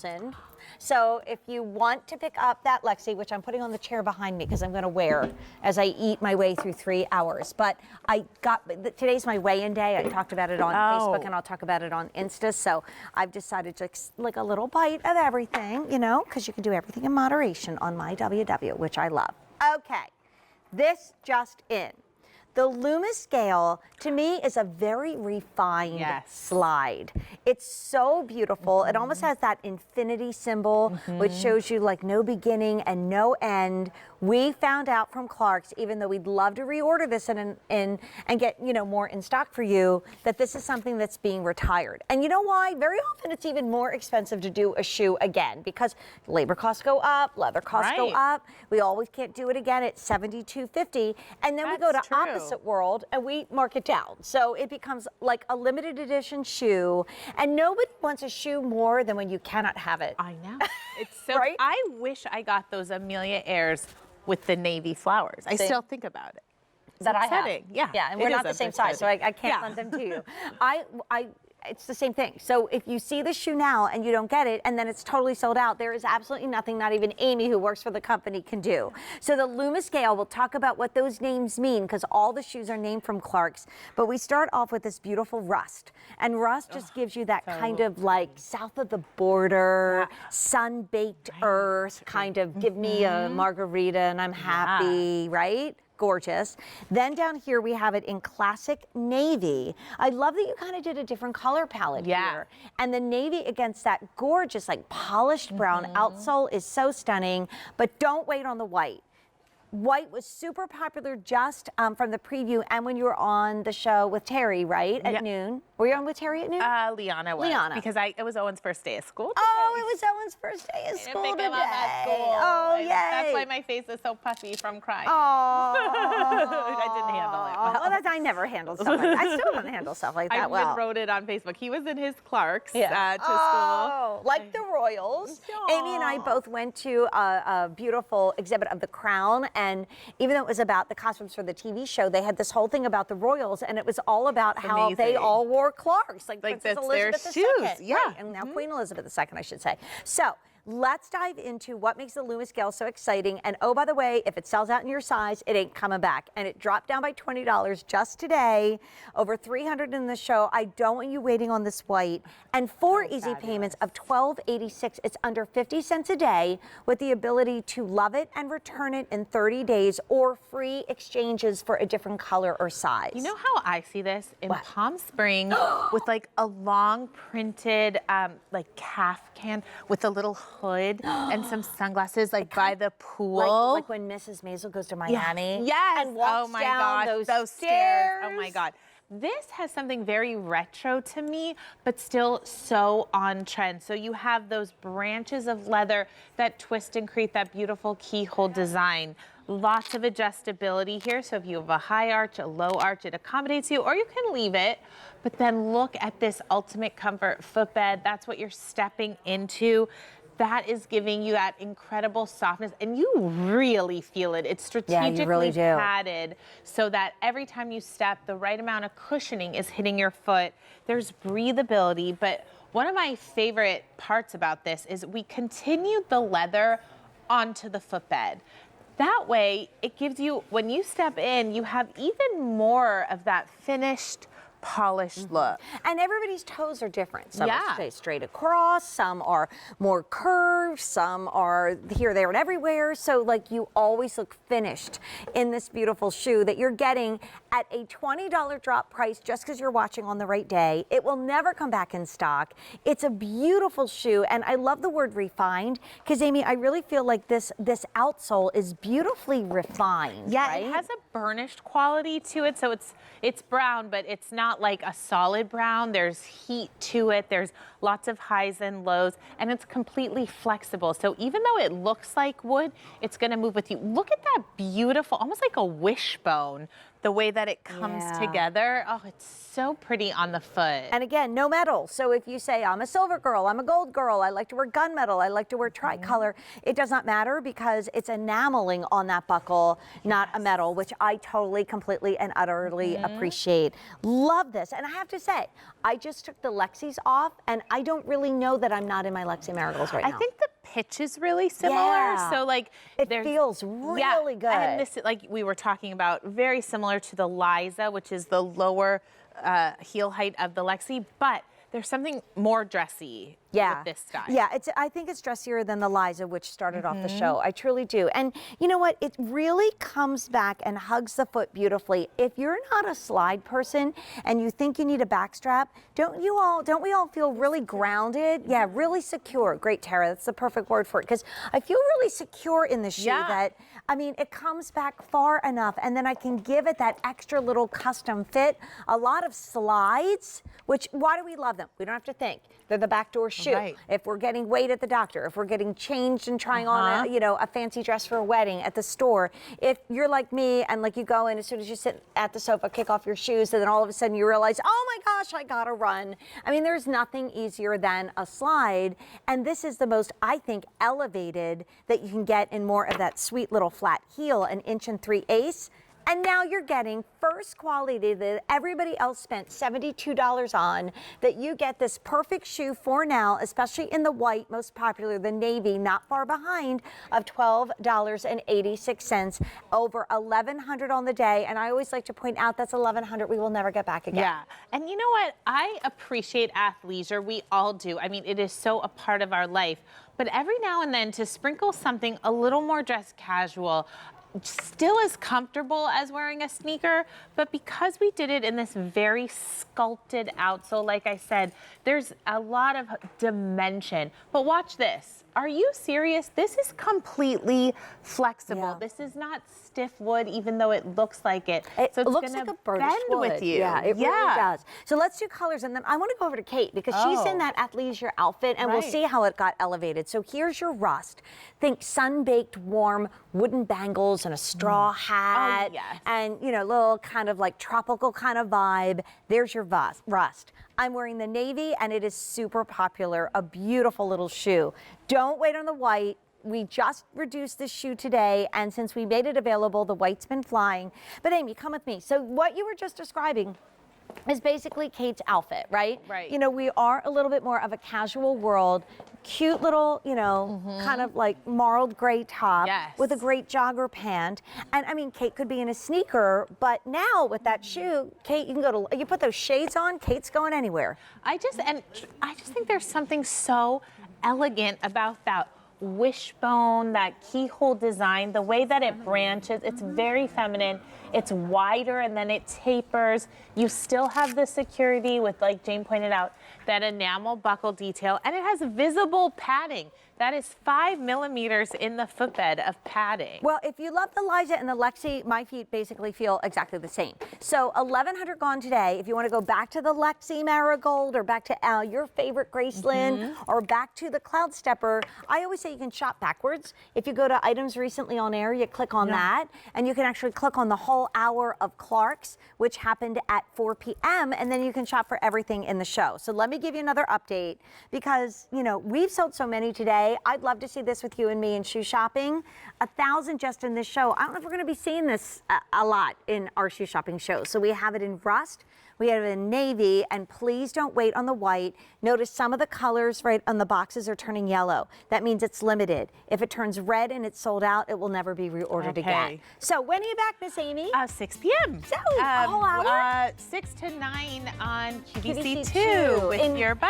$3,000. So if you want to pick up that Lexi, which I'm putting on the chair behind me because I'm going to wear as I eat my way through 3 hours. But today's my weigh-in day. I talked about it on Facebook and I'll talk about it on Insta. So I've decided to like a little bite of everything, you know, because you can do everything in moderation on my WW, which I love. Okay, this just in. The Loomis Gale, to me, is a very refined slide. It's so beautiful. It almost has that infinity symbol, which shows you like no beginning and no end. We found out from Clark's, even though we'd love to reorder this and get, you know, more in stock for you, that this is something that's being retired. And you know why? Very often it's even more expensive to do a shoe again because labor costs go up, leather costs go up. We always can't do it again at $72.50, and then we go to opposite world and we mark it down. So it becomes like a limited edition shoe, and nobody wants a shoe more than when you cannot have it. I know. It's so right? I wish I got those Amelia Airs with the navy flowers. I still think about it. That I have. Yeah, and we're not the same size, so I can't lend them to you. It's the same thing. So if you see the shoe now and you don't get it and then it's totally sold out, there is absolutely nothing, not even Amy who works for the company, can do. So the Loomis Gale, we'll talk about what those names mean because all the shoes are named from Clark's. But we start off with this beautiful rust. And rust just gives you that kind of like south of the border, sun-baked earth, kind of give me a margarita and I'm happy, right? Gorgeous. Then down here we have it in classic navy. I love that you kind of did a different color palette here. And the navy against that gorgeous like polished brown outsole is so stunning, but don't wait on the white. White was super popular just from the preview and when you were on the show with Terry, right, at noon. Were you on with Terry at noon? Liana was. Because it was Owen's first day of school today. Oh, it was Owen's first day of school today. Oh, yay. That's why my face is so puffy from crying. Oh. I didn't handle it well. I never handled stuff like that. I still don't handle stuff like that well. I wrote it on Facebook. He was in his Clark's to school. Like the Royals. Amy and I both went to a beautiful exhibit of The Crown. And even though it was about the costumes for the TV show, they had this whole thing about the Royals, and it was all about how they all wore Clark's, like Princess Elizabeth II. Right, and now Queen Elizabeth II, I should say. So let's dive into what makes the Loomis Gale so exciting. And oh, by the way, if it sells out in your size, it ain't coming back. And it dropped down by $20 just today. Over $300 in the show. I don't want you waiting on this white. And 4 easy payments of $12.86. It's under 50 cents a day with the ability to love it and return it in 30 days or free exchanges for a different color or size. You know how I see this? In Palm Springs with like a long printed like calf can with a little hood and some sunglasses like by the pool. Like when Mrs. Maisel goes to Miami. Yes. And walks down those stairs. Oh my God. This has something very retro to me, but still so on trend. So you have those branches of leather that twist and create that beautiful keyhole design. Lots of adjustability here. So if you have a high arch, a low arch, it accommodates you, or you can leave it. But then look at this ultimate comfort footbed. That's what you're stepping into. That is giving you that incredible softness, and you really feel it. It's strategically padded so that every time you step, the right amount of cushioning is hitting your foot. There's breathability, but one of my favorite parts about this is we continued the leather onto the footbed. That way, it gives you, when you step in, you have even more of that finished, polished look. And everybody's toes are different. Some are straight across, some are more curved, some are here, there, and everywhere. So like you always look finished in this beautiful shoe that you're getting at a $20 drop price just because you're watching on the right day. It will never come back in stock. It's a beautiful shoe, and I love the word refined because, Amy, I really feel like this outsole is beautifully refined. Yeah, right? It has a burnished quality to it, so it's brown, but it's not like a solid brown. There's heat to it. There's lots of highs and lows, and it's completely flexible. So even though it looks like wood, it's going to move with you. Look at that beautiful, almost like a wishbone the way that it comes together. Oh, it's so pretty on the foot. And again, no metal. So if you say, I'm a silver girl, I'm a gold girl, I like to wear gunmetal, I like to wear tricolor, it does not matter because it's enameling on that buckle, not a metal, which I totally, completely, and utterly appreciate. Love this. And I have to say, I just took the Lexi's off, and I don't really know that I'm not in my Lexi Marigolds right now. I think the pitch is really similar. Yeah. So like it feels really good. And this, like we were talking about, very similar to the Liza, which is the lower heel height of the Lexi, but there's something more dressy with this style. Yeah, I think it's dressier than the Liza, which started off the show. I truly do. And you know what? It really comes back and hugs the foot beautifully. If you're not a slide person and you think you need a backstrap, don't we all feel really grounded? Yeah, really secure. Great, Tara. That's the perfect word for it. Because I feel really secure in the shoe that, I mean, it comes back far enough, and then I can give it that extra little custom fit. A lot of slides, which, why do we love them? We don't have to think. They're the backdoor shoe. Right. If we're getting weighed at the doctor, if we're getting changed and trying on a fancy dress for a wedding at the store, if you're like me and like you go in as soon as you sit at the sofa, kick off your shoes, and then all of a sudden you realize, oh my gosh, I gotta run. I mean, there's nothing easier than a slide, and this is the most, I think, elevated that you can get in more of that sweet little flat heel, an 1 3/8. And now you're getting first quality that everybody else spent $72 on, that you get this perfect shoe for now, especially in the white, most popular, the navy, not far behind, of $12.86, over $1,100 on the day. And I always like to point out that's $1,100 we will never get back again. Yeah, and you know what? I appreciate athleisure. We all do. I mean, it is so a part of our life. But every now and then to sprinkle something a little more dress casual, still as comfortable as wearing a sneaker, but because we did it in this very sculpted outsole, like I said, there's a lot of dimension. But watch this. Are you serious? This is completely flexible. Yeah. This is not stiff wood, even though it looks like it. So it looks like a bend burnished wood with you. Yeah, it really does. So let's do colors, and then I want to go over to Kate because she's in that athleisure outfit, and we'll see how it got elevated. So here's your rust. Think sun-baked, warm wooden bangles and a straw hat, and little kind of like tropical kind of vibe. There's your rust. I'm wearing the navy, and it is super popular. A beautiful little shoe. Don't wait on the white. We just reduced this shoe today, and since we made it available, the white's been flying. But Amy, come with me. So what you were just describing is basically Kate's outfit, right? Right. We are a little bit more of a casual world. Cute little, kind of like marled gray top with a great jogger pant. And I mean, Kate could be in a sneaker, but now with that shoe, Kate, you put those shades on, Kate's going anywhere. I just think there's something so elegant about that wishbone, that keyhole design, the way that it branches. It's very feminine. It's wider and then it tapers. You still have the security with, like Jane pointed out, that enamel buckle detail, and it has visible padding. That is 5 millimeters in the footbed of padding. Well, if you love the Liza and the Lexi, my feet basically feel exactly the same. So $1,100 gone today. If you want to go back to the Lexi Marigold or back to your favorite Graceland or back to the Cloud Stepper, I always say you can shop backwards. If you go to items recently on air, you click on that, and you can actually click on the whole hour of Clark's, which happened at 4 p.m., and then you can shop for everything in the show. So let me give you another update because, we've sold so many today. I'd love to see this with you and me in shoe shopping. 1,000 just in this show. I don't know if we're going to be seeing this a lot in our shoe shopping show. So we have it in rust, we have it in navy, and please don't wait on the white. Notice some of the colors right on the boxes are turning yellow. That means it's limited. If it turns red and it's sold out, it will never be reordered again. So when are you back, Miss Amy? 6 p.m. So a whole hour? 6 to 9 on QVC2 QVC2 with your butt.